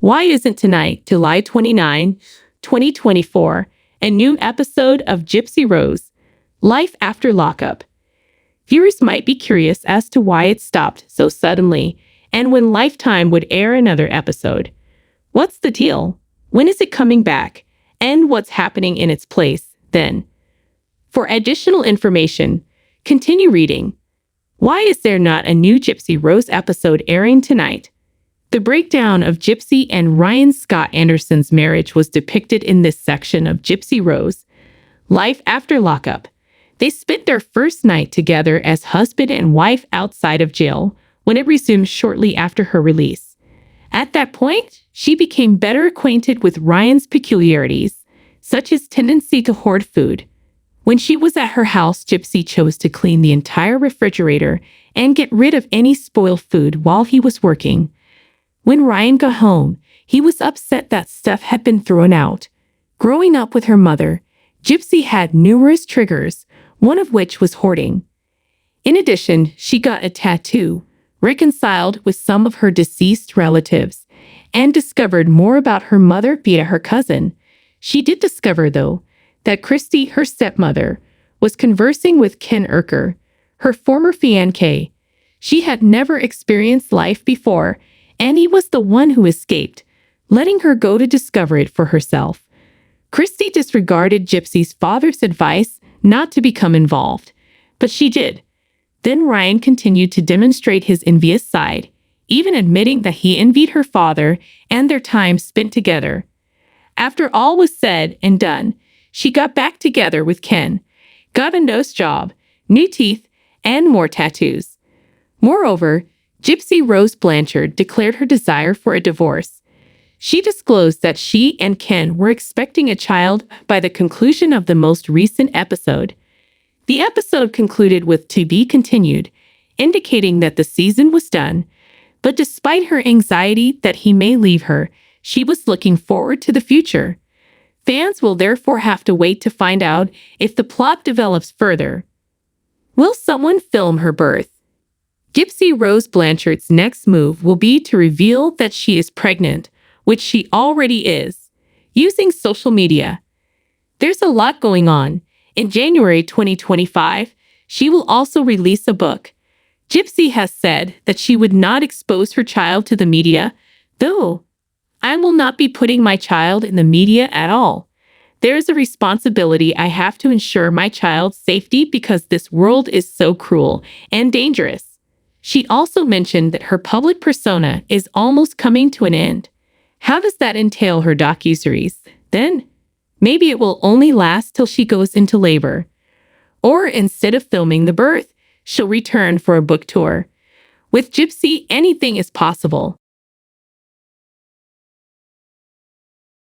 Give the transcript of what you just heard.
Why isn't tonight, July 29, 2024, a new episode of Gypsy Rose, Life After Lockup? Viewers might be curious as to why it stopped so suddenly and when Lifetime would air another episode. What's the deal? When is it coming back? And what's happening in its place then? For additional information, continue reading. Why is there not a new Gypsy Rose episode airing tonight? The breakdown of Gypsy and Ryan Scott Anderson's marriage was depicted in this section of Gypsy Rose, Life After Lockup. They spent their first night together as husband and wife outside of jail when it resumed shortly after her release. At that point, she became better acquainted with Ryan's peculiarities, such as tendency to hoard food. When she was at her house, Gypsy chose to clean the entire refrigerator and get rid of any spoiled food while he was working. When Ryan got home, he was upset that stuff had been thrown out. Growing up with her mother, Gypsy had numerous triggers, one of which was hoarding. In addition, she got a tattoo, reconciled with some of her deceased relatives, and discovered more about her mother via her cousin. She did discover, though, that Christy, her stepmother, was conversing with Ken Urker, her former fiancé. She had never experienced life before, and he was the one who escaped, letting her go to discover it for herself. Christy disregarded Gypsy's father's advice not to become involved, but she did. Then Ryan continued to demonstrate his envious side, even admitting that he envied her father and their time spent together. After all was said and done, she got back together with Ken, got a nose job, new teeth, and more tattoos. Moreover, Gypsy Rose Blanchard declared her desire for a divorce. She disclosed that she and Ken were expecting a child by the conclusion of the most recent episode. The episode concluded with "to be continued," indicating that the season was done, but despite her anxiety that he may leave her, she was looking forward to the future. Fans will therefore have to wait to find out if the plot develops further. Will someone film her birth? Gypsy Rose Blanchard's next move will be to reveal that she is pregnant, which she already is, using social media. There's a lot going on. In January 2025, she will also release a book. Gypsy has said that she would not expose her child to the media, though I will not be putting my child in the media at all. There is a responsibility I have to ensure my child's safety because this world is so cruel and dangerous. She also mentioned that her public persona is almost coming to an end. How does that entail her docuseries, then? Maybe it will only last till she goes into labor. Or instead of filming the birth, she'll return for a book tour. With Gypsy, anything is possible.